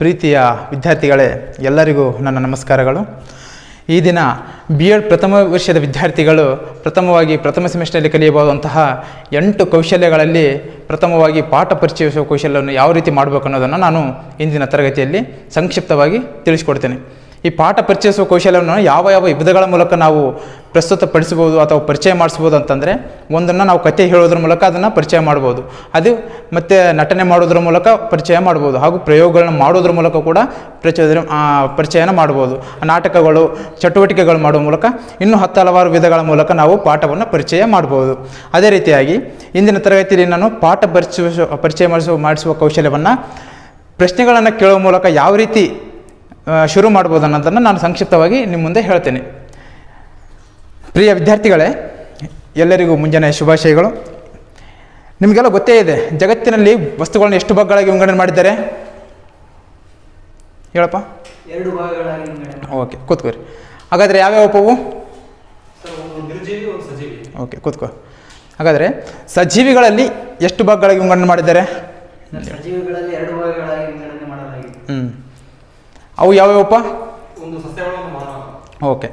ಪ್ರೀತಿಯ ವಿದ್ಯಾರ್ಥಿಗಳೇ, ಎಲ್ಲರಿಗೂ ನನ್ನ ನಮಸ್ಕಾರಗಳು. ಈ ದಿನ BEd ಪ್ರಥಮ ವರ್ಷದ ವಿದ್ಯಾರ್ಥಿಗಳು ಪ್ರಥಮ ಸೆಮಿಸ್ಟರ್ನಲ್ಲಿ ಕಲಿಯಬಹುದಂತಹ 8 ಕೌಶಲ್ಯಗಳಲ್ಲಿ ಪ್ರಥಮವಾಗಿ ಪಾಠ ಪರಿಚಯಿಸುವ ಕೌಶಲ್ಯವನ್ನು ಯಾವ ರೀತಿ ಮಾಡಬೇಕು ಅನ್ನೋದನ್ನು ನಾನು ಇಂದಿನ ತರಗತಿಯಲ್ಲಿ ಸಂಕ್ಷಿಪ್ತವಾಗಿ ತಿಳಿಸಿಕೊಡ್ತೇನೆ. ಈ ಪಾಠ ಪರಿಚಯಿಸುವ ಕೌಶಲ್ಯವನ್ನು ಯಾವ ವಿಧಗಳ ಮೂಲಕ ನಾವು ಪ್ರಸ್ತುತಪಡಿಸಬಹುದು ಅಥವಾ ಪರಿಚಯ ಮಾಡಿಸ್ಬೋದು ಅಂತಂದರೆ, ಒಂದನ್ನು ನಾವು ಕಥೆ ಹೇಳೋದ್ರ ಮೂಲಕ ಅದನ್ನು ಪರಿಚಯ ಮಾಡ್ಬೋದು, ಅದು ಮತ್ತು ನಟನೆ ಮಾಡೋದ್ರ ಮೂಲಕ ಪರಿಚಯ ಮಾಡ್ಬೋದು, ಹಾಗೂ ಪ್ರಯೋಗಗಳನ್ನ ಮಾಡೋದ್ರ ಮೂಲಕ ಕೂಡ ಪರಿಚಯನ ಮಾಡ್ಬೋದು. ನಾಟಕಗಳು, ಚಟುವಟಿಕೆಗಳು ಮಾಡುವ ಮೂಲಕ ಇನ್ನೂ ಹಲವಾರು ವಿಧಗಳ ಮೂಲಕ ನಾವು ಪಾಠವನ್ನು ಪರಿಚಯ ಮಾಡ್ಬೋದು. ಅದೇ ರೀತಿಯಾಗಿ ಇಂದಿನ ತರಗತಿಯಲ್ಲಿ ನಾನು ಪಾಠ ಪರಿಚಯ ಮಾಡಿಸುವ ಕೌಶಲ್ಯವನ್ನು ಪ್ರಶ್ನೆಗಳನ್ನು ಕೇಳುವ ಮೂಲಕ ಯಾವ ರೀತಿ ಶುರು ಮಾಡ್ಬೋದು ಅನ್ನೋದನ್ನು ನಾನು ಸಂಕ್ಷಿಪ್ತವಾಗಿ ನಿಮ್ಮ ಮುಂದೆ ಹೇಳ್ತೇನೆ. ಪ್ರಿಯ ವಿದ್ಯಾರ್ಥಿಗಳೇ, ಎಲ್ಲರಿಗೂ ಮುಂಜಾನೆ ಶುಭಾಶಯಗಳು. ನಿಮಗೆಲ್ಲ ಗೊತ್ತೇ ಇದೆ, ಜಗತ್ತಿನಲ್ಲಿ ವಸ್ತುಗಳನ್ನು ಎಷ್ಟು ಭಾಗಗಳಾಗಿ ವಿಂಗಡಣೆ ಮಾಡಿದ್ದಾರೆ ಹೇಳಪ್ಪ? 2 ಭಾಗಗಳಾಗಿ. ಓಕೆ, ಕೂತ್ಕೋರಿ. ಹಾಗಾದರೆ ಯಾವ್ಯಾವಪ್ಪವು? ಓಕೆ, ಕೂತ್ಕೋ. ಹಾಗಾದರೆ ಸಜೀವಿಗಳಲ್ಲಿ ಎಷ್ಟು ಭಾಗಗಳಾಗಿ ವಿಂಗಡಣೆ ಮಾಡಿದ್ದಾರೆ? ಸಜೀವಿಗಳಲ್ಲಿ 2 ಭಾಗಗಳಾಗಿ ವಿಂಗಡಣೆ ಮಾಡಲಾಗಿದೆ. ಅವು ಯಾವ್ಯಾವಪ್ಪ? ಒಂದು ಸಸ್ಯಗಳು, ಒಂದು ಮಾನವ. ಓಕೆ.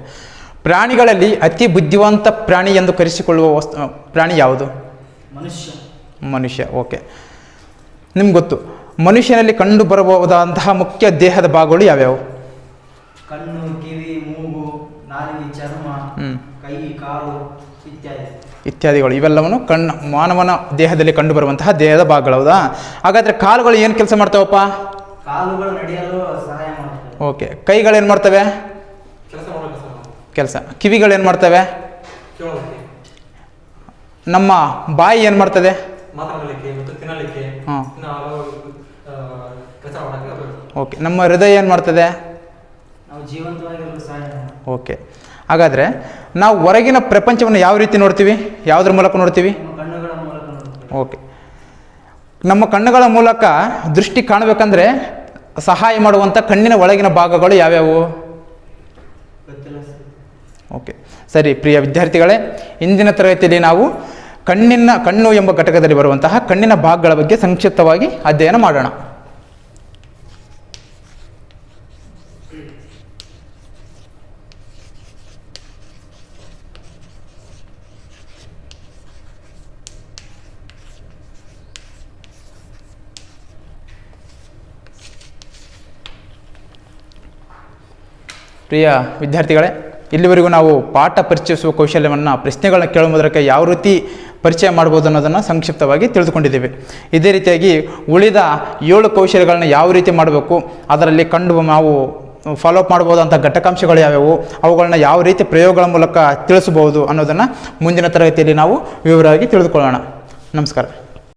ಪ್ರಾಣಿಗಳಲ್ಲಿ ಅತಿ ಬುದ್ಧಿವಂತ ಪ್ರಾಣಿ ಎಂದು ಕರೆಸಿಕೊಳ್ಳುವ ಪ್ರಾಣಿ ಯಾವುದು? ಮನುಷ್ಯ. ಓಕೆ. ನಿಮ್ಗೆ ಗೊತ್ತು, ಮನುಷ್ಯನಲ್ಲಿ ಕಂಡು ಬರಬಹುದಾದಂತಹ ಮುಖ್ಯ ದೇಹದ ಭಾಗಗಳು ಯಾವ್ಯಾವು? ಕಣ್ಣು, ಕಿವಿ, ಮೂಗು, ನಾಲಿಗೆ, ಚರ್ಮ, ಕೈ, ಕಾಲು ಇತ್ಯಾದಿಗಳು. ಇವೆಲ್ಲವನ್ನು ಮಾನವನ ದೇಹದಲ್ಲಿ ಕಂಡು ಬರುವಂತಹ ದೇಹದ ಭಾಗಗಳು. ಹೌದಾ? ಹಾಗಾದರೆ ಕಾಲುಗಳು ಏನು ಕೆಲಸ ಮಾಡ್ತಾವಪ್ಪ? ಕಾಲುಗಳು ನಡೆಯಲು ಸಹಾಯ ಮಾಡುತ್ತವೆ. ಓಕೆ. ಕೈಗಳೇನು ಮಾಡ್ತವೆ? ಕೆಲಸ. ಕಿವಿಗಳೇನು ಮಾಡ್ತವೆ? ನಮ್ಮ ಬಾಯಿ ಏನು ಮಾಡ್ತದೆ? ಹಾಂ. ಓಕೆ. ನಮ್ಮ ಹೃದಯ ಏನು ಮಾಡ್ತದೆ? ಓಕೆ. ಹಾಗಾದರೆ ನಾವು ಹೊರಗಿನ ಪ್ರಪಂಚವನ್ನು ಯಾವ ರೀತಿ ನೋಡ್ತೀವಿ? ಯಾವುದ್ರ ಮೂಲಕ ನೋಡ್ತೀವಿ? ಓಕೆ. ನಮ್ಮ ಕಣ್ಣುಗಳ ಮೂಲಕ ದೃಷ್ಟಿ ಕಾಣಬೇಕಂದ್ರೆ ಸಹಾಯ ಮಾಡುವಂಥ ಕಣ್ಣಿನ ಒಳಗಿನ ಭಾಗಗಳು ಯಾವ್ಯಾವು? ಓಕೆ, ಸರಿ. ಪ್ರಿಯ ವಿದ್ಯಾರ್ಥಿಗಳೇ, ಇಂದಿನ ತರಗತಿಯಲ್ಲಿ ನಾವು ಕಣ್ಣು ಎಂಬ ಘಟಕದಲ್ಲಿ ಬರುವಂತಹ ಕಣ್ಣಿನ ಭಾಗಗಳ ಬಗ್ಗೆ ಸಂಕ್ಷಿಪ್ತವಾಗಿ ಅಧ್ಯಯನ ಮಾಡೋಣ. ಪ್ರಿಯ ವಿದ್ಯಾರ್ಥಿಗಳೇ, ಇಲ್ಲಿವರೆಗೂ ನಾವು ಪಾಠ ಪರಿಚಯಿಸುವ ಕೌಶಲ್ಯವನ್ನು ಪ್ರಶ್ನೆಗಳನ್ನ ಕೇಳುವ ಮೂಲಕ ಯಾವ ರೀತಿ ಪರಿಚಯ ಮಾಡ್ಬೋದು ಅನ್ನೋದನ್ನು ಸಂಕ್ಷಿಪ್ತವಾಗಿ ತಿಳಿದುಕೊಂಡಿದ್ದೇವೆ. ಇದೇ ರೀತಿಯಾಗಿ ಉಳಿದ 7 ಕೌಶಲ್ಯಗಳನ್ನ ಯಾವ ರೀತಿ ಮಾಡಬೇಕು, ಅದರಲ್ಲಿ ನಾವು ಫಾಲೋಅಪ್ ಮಾಡ್ಬೋದಂಥ ಘಟಕಾಂಶಗಳು ಯಾವ್ಯಾವು, ಅವುಗಳನ್ನ ಯಾವ ರೀತಿ ಪ್ರಯೋಗಗಳ ಮೂಲಕ ತಿಳಿಸಬಹುದು ಅನ್ನೋದನ್ನು ಮುಂದಿನ ತರಗತಿಯಲ್ಲಿ ನಾವು ವಿವರವಾಗಿ ತಿಳಿದುಕೊಳ್ಳೋಣ. ನಮಸ್ಕಾರ.